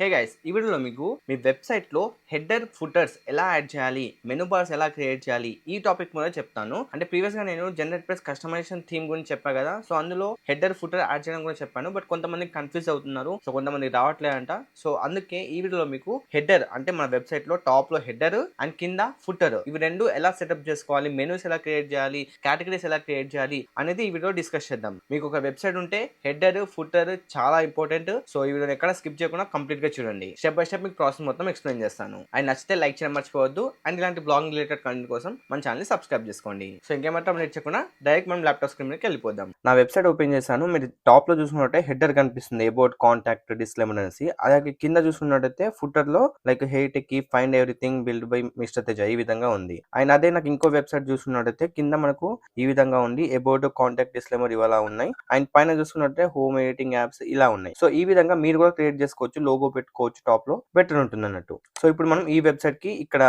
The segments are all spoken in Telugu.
హే గైస్, ఈ వీడియోలో మీకు మీ వెబ్సైట్లో హెడర్ ఫుటర్స్ ఎలా యాడ్ చేయాలి, మెనూ బార్స్ ఎలా క్రియేట్ చేయాలి ఈ టాపిక్ మీద చెప్తాను. అంటే ప్రీవియస్గా నేను జనరేట్ ప్లస్ కస్టమైజేషన్ థీమ్ గురించి చెప్పాను కదా. సో అందులో హెడర్ ఫుటర్ యాడ్ చేయడం గురించి చెప్పాను. బట్ కొంతమంది కన్ఫ్యూజ్ అవుతున్నారు, సో కొంతమంది రావట్లేదంట. సో అందుకే ఈ వీడియోలో మీకు హెడర్ అంటే మన వెబ్సైట్లో టాప్లో హెడర్ అండ్ కింద ఫుటర్ ఇవి రెండు ఎలా సెటప్ చేసుకోవాలి, మెనూస్ ఎలా క్రియేట్ చేయాలి, కేటగిరీస్ ఎలా క్రియేట్ చేయాలి అనేది ఈ వీడియో డిస్కస్ చేద్దాం. మీకు ఒక వెబ్సైట్ ఉంటే హెడర్ ఫుటర్ చాలా ఇంపార్టెంట్. సో ఈ వీడియోని ఎక్కడ స్కిప్ చేయకుండా కంప్లీట్ గా చూడండి. స్టెప్ బై స్టెప్ మీకు ప్రాసెస్ మొత్తం ఎక్స్ప్లెయిన్ చేస్తాను. అండ్ నచ్చితే లైక్ చేయడం మర్చిపోవద్దు. అండ్ ఇలాంటి బ్లాగింగ్ రిలేటెడ్ కంటెంట్ కోసం మన ఛానల్ సబ్స్క్రైబ్ చేసుకోండి. సో ఇంకేమంటాం లేట్ చేయకుండా డైరెక్ట్ మనం ల్యాప్టాప్ స్క్రీన్ మీదకి వెళ్ళిపోదాం. నా వెబ్సైట్ ఓపెన్ చేశాను. మీరు టాప్ లో చూసుకున్నట్టే హెడర్ కనిపిస్తుంది, అబౌట్ కాంటాక్ట్ డిస్క్లైమర్ అనేసి. అలాగే కింద చూసుకున్నట్టయితే ఫుటర్ లో like hey techie find everything build by mister Teja ఈ విధంగా ఉంది. అండ్ అదే నాకు ఇంకో వెబ్సైట్ చూసుకున్నట్టయితే కింద మనకు ఈ విధంగా ఉంది, అబౌట్ కాంటాక్ట్ డిస్క్లైమర్ ఇవాళ ఉన్నాయి. అండ్ పైన చూసుకున్నట్టే హోమ్ ఎడిటింగ్ యాప్స్ ఇలా ఉన్నాయి. సో ఈ విధంగా మీరు కూడా క్రియేట్ చేసుకోవచ్చు, లోగో పెట్టుకోవచ్చు, టాప్ లో బెటర్ ఉంటుంది అన్నట్టు. సో ఇప్పుడు మనం ఈ వెబ్సైట్ కి ఇక్కడ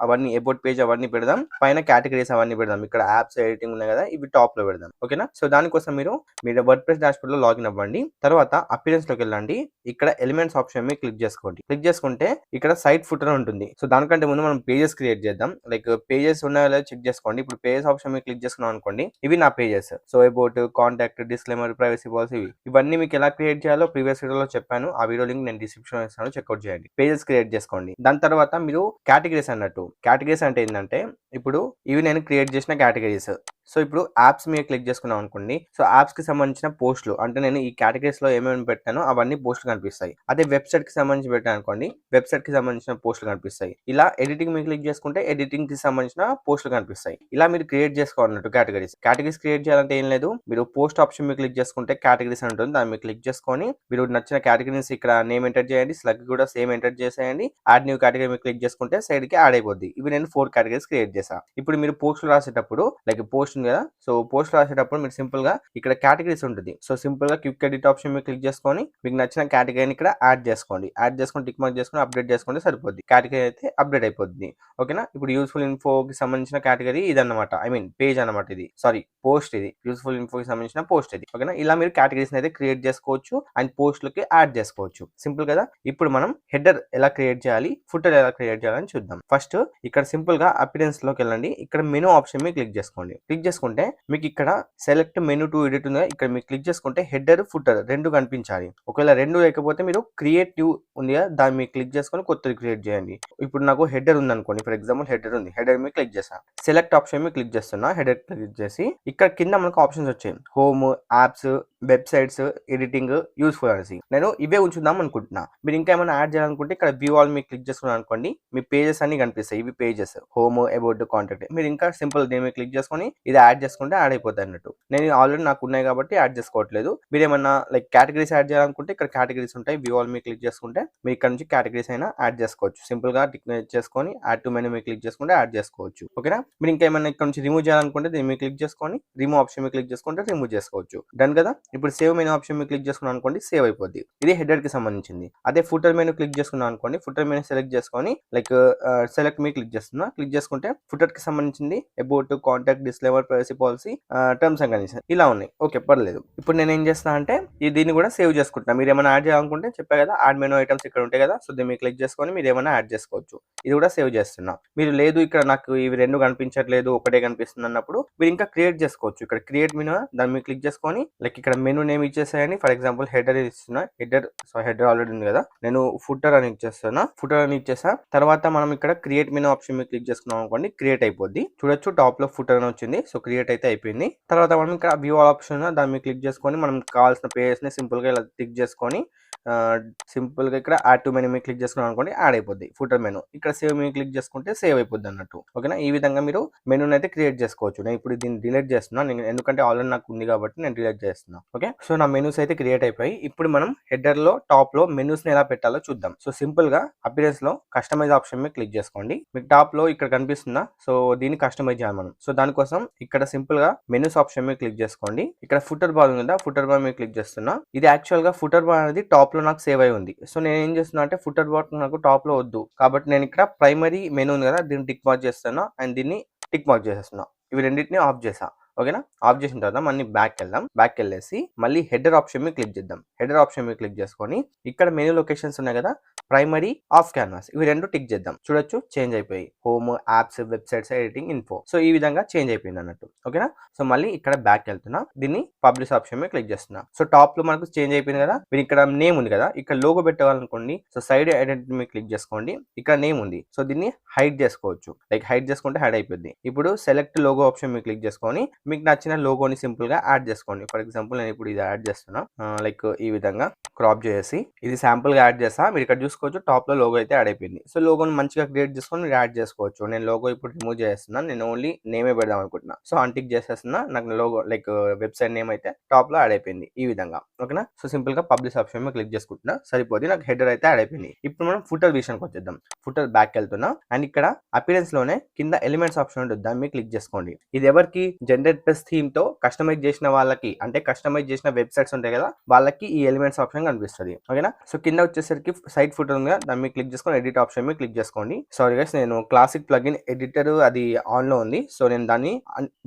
అవన్నీ అబౌట్ పేజ్ అవన్నీ పెడదాం, పైన కేటగిరీస్ అవన్నీ పెడదాం. ఇక్కడ యాప్స్ ఎడిటింగ్ ఉన్నాయి కదా, ఇవి టాప్ లో పెడదాం. ఓకేనా. సో దానికోసం మీరు వర్డ్ ప్రెస్ డాష్బోర్డ్ లో లాగిన్ అవ్వండి. తర్వాత అపిరెన్స్ లోకి వెళ్ళండి. ఇక్కడ ఎలిమెంట్స్ ఆప్షన్ మీద క్లిక్ చేసుకోండి. క్లిక్ చేసుకుంటే ఇక్కడ సైట్ ఫుటర్ ఉంటుంది. సో దానికంటే ముందు మనం పేజెస్ క్రియేట్ చేద్దాం. లైక్ పేజెస్ ఉన్నాయో లేదో చెక్ చేసుకోండి. ఇప్పుడు పేజెస్ ఆప్షన్ మీద క్లిక్ చేసుకున్నాం అనుకోండి, ఇవి నా pages. So about contact disclaimer privacy policy ఇవన్నీ మీకు ఎలా క్రియేట్ చేయాలో ప్రీవియస్ వీడియోలో చెప్పాను. ఆ వీడియో లింక్ నేను డిస్క్రిప్షన్ ఇస్తాను, చెక్అౌట్ చేయండి. పేజెస్ క్రియేట్ చేసుకోండి. దాని తర్వాత మీరు కేటగిరీస్ అన్నట్టు. కేటగిరీస్ అంటే ఏంటంటే ఇప్పుడు ఇవి నేను క్రియేట్ చేసిన కేటగిరీస్. సో ఇప్పుడు యాప్స్ మీద క్లిక్ చేసుకున్నాం అనుకోండి, సో యాప్స్ కి సంబంధించిన పోస్టులు అంటే నేను ఈ కేటగిరీస్ లో ఏమేమి పెట్టానో అవన్నీ పోస్టులు కనిపిస్తాయి. అదే వెబ్సైట్ కి సంబంధించి పెట్టాను అనుకోండి, వెబ్సైట్ కి సంబంధించిన పోస్టులు కనిపిస్తాయి. ఇలా ఎడిటింగ్ మీద క్లిక్ చేసుకుంటే ఎడిటింగ్ కి సంబంధించిన పోస్టులు కనిపిస్తాయి. ఇలా మీరు క్రియేట్ చేసుకోవాలన్నట్టు కేటగిరీస్ క్రియేట్ చేయాలంటే ఏం లేదు, మీరు పోస్ట్ ఆప్షన్ మీద క్లిక్ చేసుకుంటే కేటగిరీస్ ఉంటుంది, దాని మీద క్లిక్ చేసుకొని మీరు నచ్చిన కేటగిరీస్ ఇక్కడ నేమ్ ఎంటర్ చేయండి, స్లగ్ కూడా సేమ్ ఎంటర్ చేసేయండి. యాడ్ న్యూ కేటగిరీ మీద క్లిక్ చేసుకుంటే సైడ్ కి యాడ్ అయిపోద్ది. ఇవి నేను 4 కేటగిరీస్ క్రియేట్ చేశాను. ఇప్పుడు మీరు పోస్టులు రాసేటప్పుడు లైక్ పోస్ట్ ఉంది కదా, సో పోస్ట్ రాసేటప్పుడు మీరు సింపుల్ గా ఇక్కడ కేటగిరీస్ ఉంటుంది. సో సింపుల్ గా క్విక్ ఎడిట్ ఆప్షన్ మీద క్లిక్ చేసుకొని మీకు నచ్చిన కేటగిరీని ఇక్కడ యాడ్ చేసుకోండి. యాడ్ చేసుకొని టిక్ మార్క్ చేసుకొని అప్డేట్ చేసుకుంటే సరిపోద్ది. కేటగిరీ అయితే అప్డేట్ అయిపోద్ది. ఓకేనా. ఇప్పుడు యూస్ఫుల్ ఇన్ఫోకి సంబంధించిన కేటగిరీ ఇది అనమాట, ఐ మీన్ పేజ్ అనమాట. ఇది సారీ పోస్ట్, ఇది యూస్ఫుల్ ఇన్ఫోకి సంబంధించిన పోస్ట్ ఇది. ఓకేనా. ఇలా మీరు కేటగిరీస్ అయితే క్రియేట్ చేసుకోవచ్చు అండ్ పోస్టులకి యాడ్ చేసుకోవచ్చు. సింపుల్ కదా. ఇప్పుడు మనం హెడర్ ఎలా క్రియేట్ చేయాలి, ఫుటర్ ఎలా క్రియేట్ చేయాలని చూద్దాం. ఫస్ట్ ఇక్కడ సింపుల్ గా అపిరెన్స్ లోకి వెళ్ళండి. ఇక్కడ మెనూ ఆప్షన్ మీద క్లిక్ చేసుకోండి. క్లిక్ చేసుకుంటే మీకు ఇక్కడ సెలెక్ట్ మెనూ టు ఎడిట్ ఉంది. ఇక్కడ మీరు క్లిక్ చేసుకుంటే హెడర్ ఫుటర్ రెండు కనిపించాలి. ఒకవేళ రెండు లేకపోతే మీరు క్రియేట్ న్యూ ఉంది కదా, దాన్ని మీరు క్లిక్ చేసుకొని కొత్తది క్రియేట్ చేయండి. ఇప్పుడు నాకు హెడర్ ఉంది అనుకోండి, ఫర్ ఎగ్జాంపుల్ హెడర్ ఉంది, హెడర్ మీద క్లిక్ చేస్తాను. సెలెక్ట్ ఆప్షన్ మీద క్లిక్ చేస్తున్నా, హెడర్ క్లిక్ చేసి ఇక్కడ కింద మనకు ఆప్షన్స్ వచ్చాయి, home, apps, websites, editing, useful అనేసి. నేను ఇవే ఉంచుదాం అనుకుంటున్నా. మీరు ఇంకా ఏమైనా యాడ్ చేయాలనుకుంటే ఇక్కడ వ్యూ ఆల్ మీద క్లిక్ చేసుకున్నాను అనుకోండి, మీ పేజెస్ అన్ని కనిపిస్తాయి. ఇవి పేజెస్, హోమ్, అబౌట్, కాంటాక్ట్. మీరు ఇంకా సింపుల్ దీని మీద క్లిక్ చేసుకొని ఇది యాడ్ చేసుకుంటే యాడ్ అయిపోతుంది అన్నట్టు. నేను ఆల్రెడీ నాకు ఉన్నాయి కాబట్టి యాడ్ చేసుకోవట్లేదు. మీరు ఏమన్నా లైక్ కేటగిరీస్ యాడ్ చేయాలనుకుంటే ఇక్కడ కేటగిరీస్ ఉంటాయి, వ్యూ ఆల్ మీద క్లిక్ చేసుకుంటే మీరు ఇక్కడ నుంచి కేటగిరీస్ అయినా యాడ్ చేసుకోవచ్చు. సింపుల్ గా టిక్ చేసుకొని యాడ్ టు మెనూ మీద క్లిక్ చేసుకుంటే యాడ్ చేసుకోవచ్చు. ఓకేనా. మీరు ఇంకా ఏమైనా ఇక్కడ నుంచి రిమూవ్ చేయాలనుకుంటే దీని మీద క్లిక్ చేసుకొని రిమూవ్ ఆప్షన్ మీద క్లిక్ చేసుకుంటే రిమూవ్ చేసుకోవచ్చు. డన్ కదా. ఇప్పుడు సేవ్ మెనూ ఆప్షన్ మీద క్లిక్ చేసుకున్నాను అనుకోండి, సేవ్ అయిపోద్ది. ఇది హెడర్ కి సంబంధించింది. అదే ఫుటర్ మెనూ క్లిక్ చేసుకున్నాను అనుకోండి, ఫుటర్ మెనూ సెలెక్ట్ చేసుకొని లైక్ సెలెక్ట్ మీద క్లిక్ చేస్తున్నా. క్లిక్ చేసుకుంటే ఫుటర్ కి సంబంధించింది about, contact, disclaimer, privacy policy, terms and conditions ఇలా ఉన్నాయి. ఓకే, పర్లేదు. ఇప్పుడు నేను ఏం చేస్తున్నా అంటే దీన్ని కూడా సేవ్ చేసుకుంటున్నా. మీరు ఏమైనా యాడ్ చేయాలనుకుంటే చెప్పా కదా, యాడ్ మెనూ ఐటమ్స్ ఇక్కడ ఉంటాయి కదా, సో దీన్ని మీరు క్లిక్ చేసుకొని మీరు ఏమైనా యాడ్ చేసుకోవచ్చు. ఇది కూడా సేవ్ చేస్తున్నా. మీరు లేదు ఇక్కడ నాకు ఇవి రెండు కనిపించట్లేదు, ఒకటే కనిపిస్తుంది అన్నప్పుడు మీరు ఇంకా క్రియేట్ చేసుకోవచ్చు. ఇక్కడ క్రియేట్ మెనూ దాన్ని మీరు క్లిక్ చేసుకొని లైక్ ఇక్కడ మెనూ నేమ్ ఇచ్చేసాయని, ఫర్ ఎగ్జాంపుల్ హెడర్ ఇస్తున్నా. హెడర్ ఆల్రెడీ ఉంది కదా, నేను ఫుటర్ అని ఇచ్చేస్తున్నా. ఫుటర్ అని ఇచ్చేసా. తర్వాత మనం ఇక్కడ క్రియేట్ మెనూ ఆప్షన్ మీద క్లిక్ చేసుకున్నాం అనుకోండి, క్రియేట్ అయిపోద్ది. చూడొచ్చు టాప్ లో ఫుటర్ అని వచ్చింది. సో క్రియేట్ అయితే అయిపోయింది. తర్వాత మనం ఇక్కడ వ్యూ ఆప్షన్ దాన్ని మీద క్లిక్ చేసుకొని మనం కావాల్సిన పేజెస్ ని సింపుల్ గా ఇలా క్లిక్ చేసుకొని సింపుల్ గా ఇక్కడ యాడ్ టు మెనూ మీద క్లిక్ చేసుకున్నాం అనుకోండి, యాడ్ అయిపోద్ది ఫుటర్ మెనూ. ఇక్కడ సేవ్ మీద క్లిక్ చేసుకుంటే సేవ్ అయిపోద్ది అన్నట్టు. ఓకేనా. ఈ విధంగా మీరు మెనూని అయితే క్రియేట్ చేసుకోవచ్చు. నేను ఇప్పుడు దీన్ని డిలీట్ చేస్తున్నా, ఎందుకంటే ఆల్రెడీ నాకు ఉంది కాబట్టి నేను డిలీట్ చేస్తున్నా. ఓకే. సో నా మెనూస్ అయితే క్రియేట్ అయిపోయి ఇప్పుడు మనం హెడర్ లో టాప్ లో మెనూస్ ని ఎలా పెట్టాలో చూద్దాం. సో సింపుల్ గా అపిరెన్స్ లో కస్టమైజ్ ఆప్షన్ మీద క్లిక్ చేసుకోండి. మీకు టాప్ లో ఇక్కడ కనిపిస్తుందా, సో దీన్ని కస్టమైజ్ చేయాలి మనం. సో దానికోసం ఇక్కడ సింపుల్ గా మెనూస్ ఆప్షన్ మీద క్లిక్ చేసుకోండి. ఇక్కడ ఫుటర్ బార్ ఉంది, ఫుటర్ బార్ మీద క్లిక్ చేస్తున్నా. ఇది యాక్చువల్ గా ఫుటర్ బార్ అనేది టాప్ లో నాకు సేవ్ అయి ఉంది. సో నేను ఏం చేస్తున్నా అంటే ఫుటర్ బార్ నాకు టాప్ లో వద్దు కాబట్టి నేను ఇక్కడ ప్రైమరీ మెనూ ఉంది కదా, దీన్ని టిక్ మార్క్ చేస్తున్నా అండ్ దీన్ని టిక్ మార్క్ చేసేస్తున్నా. ఇవి రెండింటిని ఆఫ్ చేసా. ఓకేనా. ఆఫ్ చేసిన తర్వాత మళ్ళీ బ్యాక్ వెళ్దాం. బ్యాక్ వెళ్ళేసి మళ్ళీ హెడర్ ఆప్షన్ మీద క్లిక్ చేద్దాం. హెడర్ ఆప్షన్ మీద క్లిక్ చేసుకొని ఇక్కడ మెనూ లొకేషన్స్ ఉన్నాయి కదా, ప్రైమరీ, ఆఫ్ క్యాన్వాస్, ఇవి రెండు టిక్ చేద్దాం. చూడొచ్చు చేంజ్ అయిపోయి home, apps, websites, editing, info. So ఈ విధంగా చేంజ్ అయిపోయింది అన్నట్టు. ఓకేనా. సో మళ్ళీ ఇక్కడ బ్యాక్ వెళ్తున్నా, దీన్ని పబ్లిష్ ఆప్షన్ మీద క్లిక్ చేస్తున్నా. సో టాప్ లో మనకు చేంజ్ అయిపోయింది కదా. మీరు ఇక్కడ నేమ్ ఉంది కదా, ఇక్కడ లోగో పెట్టాలనుకోండి. సో సైడ్ ఐడెంటిటీ మీద క్లిక్ చేసుకోండి, ఇక్కడ నేమ్ ఉంది. సో దీన్ని హైడ్ చేసుకోవచ్చు, లైక్ హైడ్ చేసుకుంటే హైడ్ అయిపోద్ది. ఇప్పుడు సెలెక్ట్ లోగో ఆప్షన్ మీద క్లిక్ చేసుకొని మీకు నచ్చిన లోగోని సింపుల్ గా యాడ్ చేసుకోండి. ఫర్ ఎగ్జాంపుల్ నేను ఇప్పుడు ఇది యాడ్ చేస్తున్నా, లైక్ ఈ విధంగా క్రాప్ చేసి ఇది శాంపుల్ గా యాడ్ చేస్తా. మీరు ఇక్కడ చూసుకోవచ్చు టాప్ లో లోగో అయితే యాడ్ అయిపోయింది. సో లోగోని మంచిగా క్రియేట్ చేసుకొని మీరు యాడ్ చేసుకోవచ్చు. నేను లోగో ఇప్పుడు రిమూవ్ చేస్తున్నాను, నేను ఓన్లీ నేమే పెడదాం అనుకుంటున్నా. సో అన్టిక్ చేసేస్తున్నా, నాకు లోగో లైక్ వెబ్సైట్ నేమ్ అయితే టాప్ లో యాడ్ అయిపోయింది ఈ విధంగా. ఓకేనా. సో సింపుల్ గా పబ్లిష్ ఆప్షన్ మీద క్లిక్ చేసుకుంటున్నా, సరిపోద్ది. నాకు హెడర్ అయితే యాడ్ అయిపోయింది. ఇప్పుడు మనం ఫుటర్ విషయానికి వచ్చేద్దాం. ఫుటర్ బ్యాక్ వెళ్తున్నా అండ్ ఇక్కడ అపిరెన్స్ లోనే కింద ఎలిమెంట్స్ ఆప్షన్ ఉంటుంది, దాని మీద క్లిక్ చేసుకోండి. ఇది ఎవరికి, జనరేట్ ప్లస్ థీమ్ తో కస్టమైజ్ చేసిన వాళ్ళకి, అంటే కస్టమైజ్ చేసిన వెబ్సైట్స్ ఉంటాయి కదా వాళ్ళకి ఈ ఎలిమెంట్స్ ఆప్షన్ కనిపిస్తుంది. ఓకేనా. సో కింద వచ్చేసరికి సైట్ ఫుటర్ ఉంది కదా, దాని మీద క్లిక్ చేసుకొని ఎడిట్ ఆప్షన్ మీద క్లిక్ చేసుకోండి. సారీ గైస్, నేను క్లాసిక్ ప్లగిన్ ఎడిటర్ అది ఆన్ లో ఉంది. సో నేను దాన్ని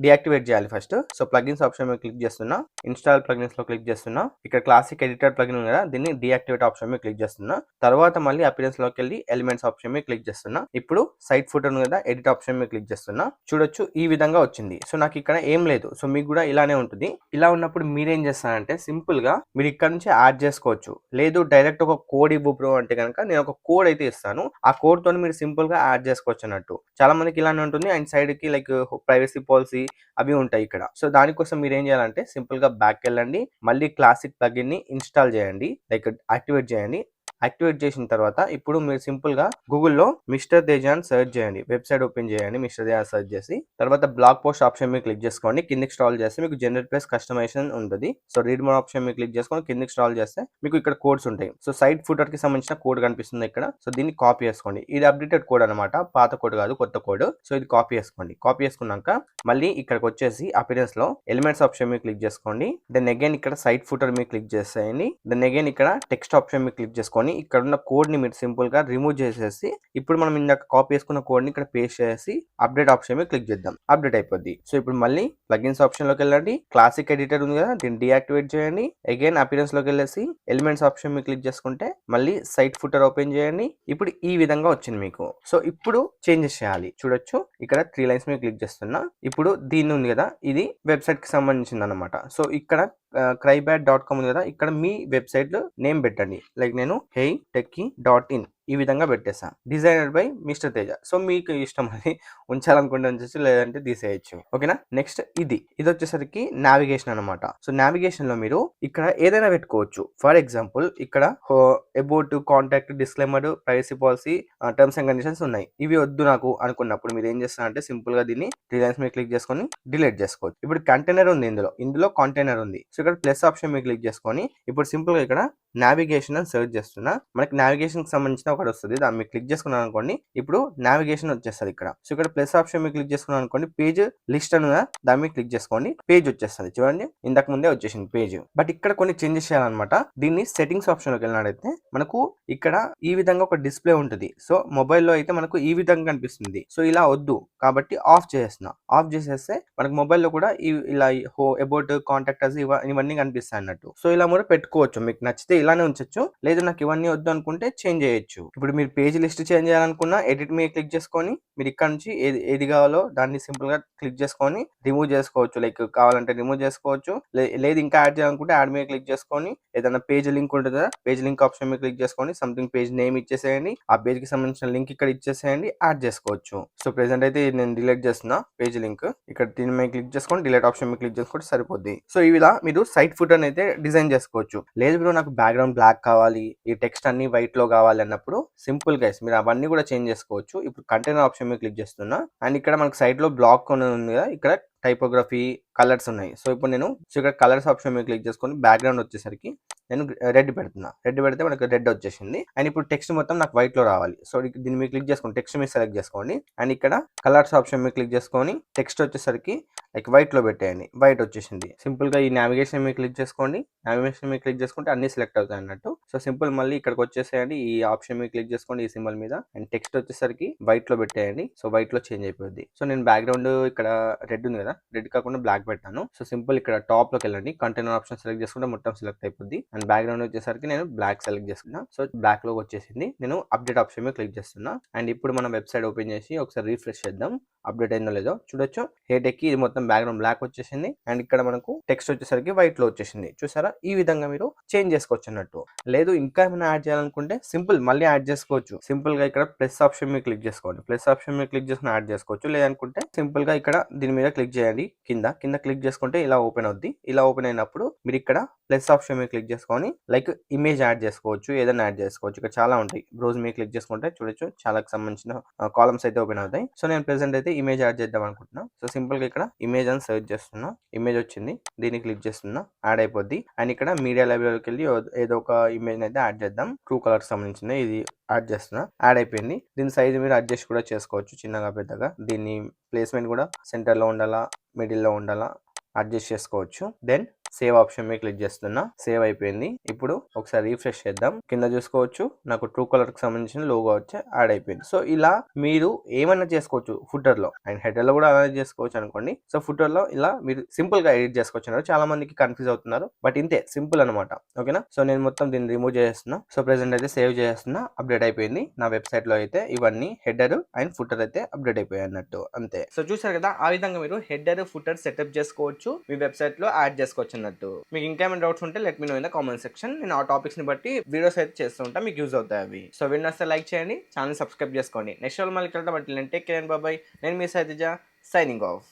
డియాక్టివేట్ చేయాలి ఫస్ట్. సో ప్లగిన్స్ ఆప్షన్ మీద క్లిక్ చేస్తున్నా, ఇన్స్టాల్ ప్లగిన్స్ లో క్లిక్ చేస్తున్నా. ఇక్కడ క్లాసిక్ ఎడిటర్ ప్లగిన్ ఉంది కదా, దీన్ని డియాక్టివేట్ ఆప్షన్ మీద క్లిక్ చేస్తున్నా. తర్వాత మళ్ళీ అపిరెన్స్ లోకి వెళ్ళి ఎలిమెంట్స్ ఆప్షన్ మీద క్లిక్ చేస్తున్నా. ఇప్పుడు సైట్ ఫుటర్ ఉంది కదా, ఎడిట్ ఆప్షన్ మీద క్లిక్ చేస్తున్నా. చూడొచ్చు ఈ విధంగా వచ్చింది. సో నాకు ఇక్కడ ఏం లేదు. సో మీకు కూడా ఇలానే ఉంటుంది. ఇలా ఉన్నప్పుడు మీరేం చేస్తారంటే సింపుల్ గా మీరు ఇక్కడ నుంచి యాడ్ చేసుకోవచ్చు. లేదు డైరెక్ట్ ఒక కోడ్ ఇవ్వు బ్రో అంటే కనుక నేను ఒక కోడ్ అయితే ఇస్తాను. ఆ కోడ్ తో మీరు సింపుల్ గా యాడ్ చేసుకోవచ్చు అన్నట్టు. చాలా మందికి ఇలానే ఉంటుంది. అండ్ సైడ్ కి లైక్ ప్రైవసీ పాలసీ అవి ఉంటాయి ఇక్కడ. సో దానికోసం మీరు ఏం చేయాలంటే సింపుల్ గా బ్యాక్ వెళ్ళండి, మళ్ళీ క్లాసిక్ ప్లగిన్ ని ఇన్స్టాల్ చేయండి, లైక్ యాక్టివేట్ చేయండి. యాక్టివేట్ చేసిన తర్వాత ఇప్పుడు మీరు సింపుల్ గా గూగుల్లో మిస్టర్ తేజ అని సెర్చ్ చేయండి. వెబ్సైట్ ఓపెన్ చేయండి, మిస్టర్ తేజ సెర్చ్ చేసి తర్వాత బ్లాగ్ పోస్ట్ ఆప్షన్ మీద క్లిక్ చేసుకోండి. కిందికి స్క్రాల్ చేస్తే మీకు జనరేట్ ప్లస్ కస్టమైజేషన్ ఉంటుంది. సో రీడ్ మోర్ ఆప్షన్ మీద క్లిక్ చేసుకొని కిందికి స్క్రాల్ చేస్తే మీకు ఇక్కడ కోడ్స్ ఉంటాయి. సో సైట్ ఫుటర్ కి సంబంధించిన కోడ్ కనిపిస్తుంది ఇక్కడ. సో దీన్ని కాపీ చేసుకోండి. ఇది అప్డేటెడ్ కోడ్ అనమాట, పాత కోడ్ కాదు, కొత్త కోడ్. సో ఇది కాపీ చేసుకోండి. కాపీ చేసుకున్నాక మళ్ళీ ఇక్కడికి వచ్చేసి అపిరెన్స్ లో ఎలిమెంట్స్ ఆప్షన్ మీద క్లిక్ చేసుకోండి. దెన్ అగైన్ ఇక్కడ సైట్ ఫుటర్ మీద క్లిక్ చేసేయండి. దెన్ అగైన్ ఇక్కడ టెక్స్ట్ ఆప్షన్ మీద క్లిక్ చేసుకొని ఇక్కడ ఉన్న కోడ్ ని మీరు సింపుల్ గా రిమూవ్ చేసేసి ఇప్పుడు మనం ఇందాక కాపీ చేసుకున్న కోడ్ ని ఇక్కడ పేస్ట్ చేసి అప్డేట్ ఆప్షన్ మీద క్లిక్ చేద్దాం. అప్డేట్ అయిపోద్ది. సో ఇప్పుడు మళ్ళీ ప్లగిన్స్ ఆప్షన్ లోకి వెళ్ళండి, క్లాసిక్ ఎడిటర్ ఉంది కదా దీన్ని డియాక్టివేట్ చేయండి. అగైన్ అపిరెన్స్ లోకి వెళ్ళేసి ఎలిమెంట్స్ ఆప్షన్ మీద క్లిక్ చేసుకుంటే మళ్ళీ సైట్ ఫుటర్ ఓపెన్ చేయండి. ఇప్పుడు ఈ విధంగా వచ్చింది మీకు. సో ఇప్పుడు చేంజెస్ చేయాలి. చూడొచ్చు ఇక్కడ 3 లైన్స్ మీద క్లిక్ చేస్తున్నా. ఇప్పుడు దీన్ని ఉంది కదా, ఇది వెబ్సైట్ కి సంబంధించింది అనమాట. సో ఇక్కడ crybat.com ఉంది కదా, ఇక్కడ మీ వెబ్సైట్ నేమ్ పెట్టండి. లైక్ నేను heytechie.in ఈ విధంగా పెట్టేసా. Designer by mister Teja. So మీకు ఇష్టం, అది ఉంచాలనుకుంటే ఉంచచ్చు, లేదంటే తీసేయచ్చు. ఓకేనా. నెక్స్ట్ ఇది వచ్చేసరికి నావిగేషన్ అనమాట. సో నావిగేషన్ లో మీరు ఇక్కడ ఏదైనా పెట్టుకోవచ్చు. ఫర్ ఎగ్జాంపుల్ ఇక్కడ about, contact, disclaimer, privacy policy, terms and conditions ఉన్నాయి. ఇవి వద్దు నాకు అనుకున్నప్పుడు మీరు ఏం చేస్తారంటే సింపుల్ గా దీన్ని 3 లైన్స్ మీద క్లిక్ చేసుకొని డిలీట్ చేసుకోవచ్చు. ఇప్పుడు కంటైనర్ ఉంది, ఇందులో కంటైనర్ ఉంది. సో ఇక్కడ ప్లస్ ఆప్షన్ మీద క్లిక్ చేసుకొని ఇప్పుడు సింపుల్ గా ఇక్కడ నావిగేషన్ అని సెర్చ్ చేస్తున్నా. మనకి నావిగేషన్ కి సంబంధించిన ఒకటి వస్తుంది, దాన్ని మీరు క్లిక్ చేసుకున్నాను అనుకోండి, ఇప్పుడు నావిగేషన్ వచ్చేస్తుంది ఇక్కడ. సో ఇక్కడ ప్లస్ ఆప్షన్ మీద క్లిక్ చేసుకున్నాను అనుకోండి, పేజ్ లిస్ట్ అని దాని మీద క్లిక్ చేసుకోండి, పేజ్ వచ్చేస్తుంది. చూడండి ఇంతకు ముందే వచ్చేసింది పేజ్. బట్ ఇక్కడ కొన్ని చేంజెస్ చేయాలన్నమాట. దీన్ని సెట్టింగ్స్ ఆప్షన్ లోకి వెళ్ళినట్టయితే మనకు ఇక్కడ ఈ విధంగా ఒక డిస్ప్లే ఉంటుంది. సో మొబైల్లో అయితే మనకు ఈ విధంగా కనిపిస్తుంది. సో ఇలా వద్దు కాబట్టి ఆఫ్ చేసేస్తున్నా. ఆఫ్ చేసేస్తే మనకు మొబైల్లో కూడా ఇలా అబౌట్, కాంటాక్ట్ అస్ ఇవన్నీ కనిపిస్తాయి అన్నట్టు. సో ఇలా కూడా పెట్టుకోవచ్చు. మీకు నచ్చితే ఇలానే ఉంచొచ్చు, లేదు నాకు ఇవన్నీ వద్దు అనుకుంటే చేంజ్ చేయొచ్చు. ఇప్పుడు మీరు పేజ్ లిస్ట్ చేంజ్ చేయాలనుకున్నా ఎడిట్ మీద క్లిక్ చేసుకొని మీరు ఇక్కడ నుంచి ఏది కావాలో దాన్ని సింపుల్ గా క్లిక్ చేసుకొని రిమూవ్ చేసుకోవచ్చు. లైక్ కావాలంటే రిమూవ్ చేసుకోవచ్చు, లేదు ఇంకా యాడ్ చేయాలనుకుంటే యాడ్ మీద క్లిక్ చేసుకొని ఏదైనా పేజ్ లింక్ ఉంటుంది కదా, పేజ్ లింక్ ఆప్షన్ మీద క్లిక్ చేసుకొని సంథింగ్ పేజ్ నేమ్ ఇచ్చేసేయండి, ఆ పేజ్ కి సంబంధించిన లింక్ ఇక్కడ ఇచ్చేసేయండి, యాడ్ చేసుకోవచ్చు. సో ప్రెసెంట్ అయితే నేను డిలీట్ చేస్తున్నా పేజ్ లింక్. ఇక్కడ దీని మీద క్లిక్ చేసుకొని డిలీట్ ఆప్షన్ మీద క్లిక్ చేసుకుంటే సరిపోద్ది. సో ఈ విధంగా మీరు సైట్ ఫుటర్ అయితే డిజైన్ చేసుకోవచ్చు. లేదు బ్రో నాకు బ్యాక్గ్రౌండ్ బ్లాక్ కావాలి, ఈ టెక్స్ట్ అన్ని వైట్ లో కావాలి అన్నప్పుడు సింపుల్ గైస్ మీరు అవన్నీ కూడా చేంజ్ చేసుకోవచ్చు. ఇప్పుడు కంటైనర్ ఆప్షన్ మీద క్లిక్ చేస్తున్నా అండ్ ఇక్కడ మనకి సైడ్ లో బ్లాక్ ఉంది కదా, ఇక్కడ టైపోగ్రఫీ, కలర్స్ ఉన్నాయి. సో ఇప్పుడు నేను ఇక్కడ కలర్స్ ఆప్షన్ మీద క్లిక్ చేసుకొని బ్యాక్గ్రౌండ్ వచ్చేసరికి నేను రెడ్ పెడుతున్నా. రెడ్ పెడితే మనకు రెడ్ వచ్చేసింది. అండ్ ఇప్పుడు టెక్స్ట్ మొత్తం నాకు వైట్ లో రావాలి. సో దీన్ని మీరు క్లిక్ చేసుకోండి, టెక్స్ట్ మీద సెలెక్ట్ చేసుకోండి అండ్ ఇక్కడ కలర్స్ ఆప్షన్ మీద క్లిక్ చేసుకొని టెక్స్ట్ వచ్చేసరికి లైక్ వైట్ లో పెట్టేయండి, వైట్ వచ్చేసింది. సింపుల్ గా ఈ నావిగేషన్ మీద క్లిక్ చేసుకోండి. నావిగేషన్ మీద క్లిక్ చేసుకుంటే అన్ని సెలెక్ట్ అవుతాయి అన్నట్టు. సో సింపుల్ మళ్ళీ ఇక్కడికి వచ్చేసేయండి, ఈ ఆప్షన్ మీద క్లిక్ చేసుకోండి, ఈ సింబల్ మీద అండ్ టెక్స్ట్ వచ్చేసరికి వైట్ లో పెట్టేయండి. సో వైట్ లో చేంజ్ అయిపోద్ది. సో నేను బ్యాక్గ్రౌండ్ ఇక్కడ రెడ్ ఉంది కదా, కదా, రెడ్ కాకుండా బ్లాక్ పెట్టాను. సో సింపుల్ ఇక్కడ టాప్ లోకి వెళ్ళండి, కంటైనర్ ఆప్షన్ సెలెక్ట్ చేసుకుంటే మొత్తం సెలెక్ట్ అయిపోద్ది. అండ్ బ్యాక్గ్రౌండ్ వచ్చేసరికి నేను బ్లాక్ సెలెక్ట్ చేసుకున్నా. సో బ్లాక్ లో వచ్చేసింది. నేను అప్డేట్ ఆప్షన్ మీద క్లిక్ చేస్తున్నా. అండ్ ఇప్పుడు మనం వెబ్సైట్ ఓపెన్ చేసి ఒకసారి రీఫ్రెష్ చేద్దాం, అప్డేట్ అయిందో లేదో చూడొచ్చు. హెడెక్ కి ఇది మొత్తం బ్యాక్గ్రౌండ్ బ్లాక్ వచ్చేసింది. అండ్ ఇక్కడ మనకు టెక్స్ట్ వచ్చేసరికి వైట్ లో వచ్చేసింది. చూసారా, ఈ విధంగా మీరు చేంజ్ చేసుకోవచ్చు అన్నట్టు. లేదు ఇంకా ఏమైనా యాడ్ చేయాలనుకుంటే సింపుల్ మళ్ళీ యాడ్ చేసుకోవచ్చు. సింపుల్ గా ఇక్కడ ప్లస్ ఆప్షన్ మీద క్లిక్ చేసుకోండి. ప్లస్ ఆప్షన్ మీద క్లిక్ చేసుకుని యాడ్ చేసుకోవచ్చు. లేదనుకుంటే సింపుల్ గా ఇక్కడ దీని మీద క్లిక్ చేయండి. కింద క్లిక్ చేసుకుంటే ఇలా ఓపెన్ అవుద్ది. ఇలా ఓపెన్ అయినప్పుడు మీరు ఇక్కడ ప్లస్ ఆప్షన్ మీద క్లిక్ చేసుకొని లైక్ ఇమేజ్ యాడ్ చేసుకోవచ్చు, ఏదైనా యాడ్ చేసుకోవచ్చు. ఇక్కడ చాలా ఉంటాయి. బ్రౌజ్ మీద క్లిక్ చేసుకుంటే చూడొచ్చు, చాలా సంబంధించిన కాలమ్స్ అయితే ఓపెన్ అవుతాయి. సో నేను ప్రెసెంట్ అయితే ఇమేజ్ యాడ్ చేద్దాం అనుకుంటున్నా. సో సింపుల్ గా ఇక్కడ ఇమేజ్ అని సెర్చ్ చేస్తున్నా. ఇమేజ్ వచ్చింది, దీన్ని క్లిక్ చేస్తున్నా, యాడ్ అయిపోద్ది. అండ్ ఇక్కడ మీడియా లైబ్రరీకి వెళ్ళి ఏదో ఒక ఇమేజ్ అయితే యాడ్ చేద్దాం. ట్రూ కలర్ సంబంధించింది ఇది యాడ్ చేస్తున్నా. యాడ్ అయిపోయింది. దీని సైజ్ మీరు అడ్జస్ట్ కూడా చేసుకోవచ్చు, చిన్నగా పెద్దగా. దీన్ని ప్లేస్మెంట్ కూడా సెంటర్ లో ఉండాలా, మిడిల్ లో ఉండాలా అడ్జస్ట్ చేసుకోవచ్చు. దెన్ సేవ్ ఆప్షన్ మీద క్లిక్ చేస్తున్నా. సేవ్ అయిపోయింది. ఇప్పుడు ఒకసారి రీఫ్రెష్ చేద్దాం. కింద చూసుకోవచ్చు నాకు ట్రూ కలర్ కి సంబంధించిన లోగో వచ్చి యాడ్ అయిపోయింది. సో ఇలా మీరు ఏమైనా చేసుకోవచ్చు ఫుటర్ లో. అండ్ హెడర్ లో కూడా అలానే చేసుకోవచ్చు అనుకోండి. సో ఫుటర్ లో ఇలా మీరు సింపుల్ గా ఎడిట్ చేసుకోవచ్చు అన్నారు. చాలా మందికి కన్ఫ్యూజ్ అవుతున్నారు, బట్ ఇంతే సింపుల్ అనమాట. ఓకేనా. సో నేను మొత్తం దీన్ని రిమూవ్ చేస్తున్నా. సో ప్రెసెంట్ అయితే సేవ్ చేస్తున్నా. అప్డేట్ అయిపోయింది. నా వెబ్సైట్ లో అయితే ఇవన్నీ హెడర్ అండ్ ఫుటర్ అయితే అప్డేట్ అయిపోయాయి అన్నట్టు, అంతే. సో చూసారు కదా, ఆ విధంగా మీరు హెడర్ ఫుటర్ సెటప్ చేసుకోవచ్చు, మీ వెబ్సైట్ లో యాడ్ చేసుకోవచ్చు అన్నట్టు. మీకు ఇంకేమైనా డౌట్స్ ఉంటే let me know in the comment section. నేను ఆ టాపిక్స్ ని బట్టి వీడియోస్ అయితే చేస్తూ ఉంటా, మీకు యూజ్ అవుతాయి అవి. సో విన్నర్స్ లైక్ చేయండి, ఛానల్ సబ్స్క్రైబ్ చేసుకోండి. నెక్స్ట్ మళ్ళీ కలుద్దాం. Take care and by by. నేను మీ సైతేజ, సైనింగ్ ఆఫ్.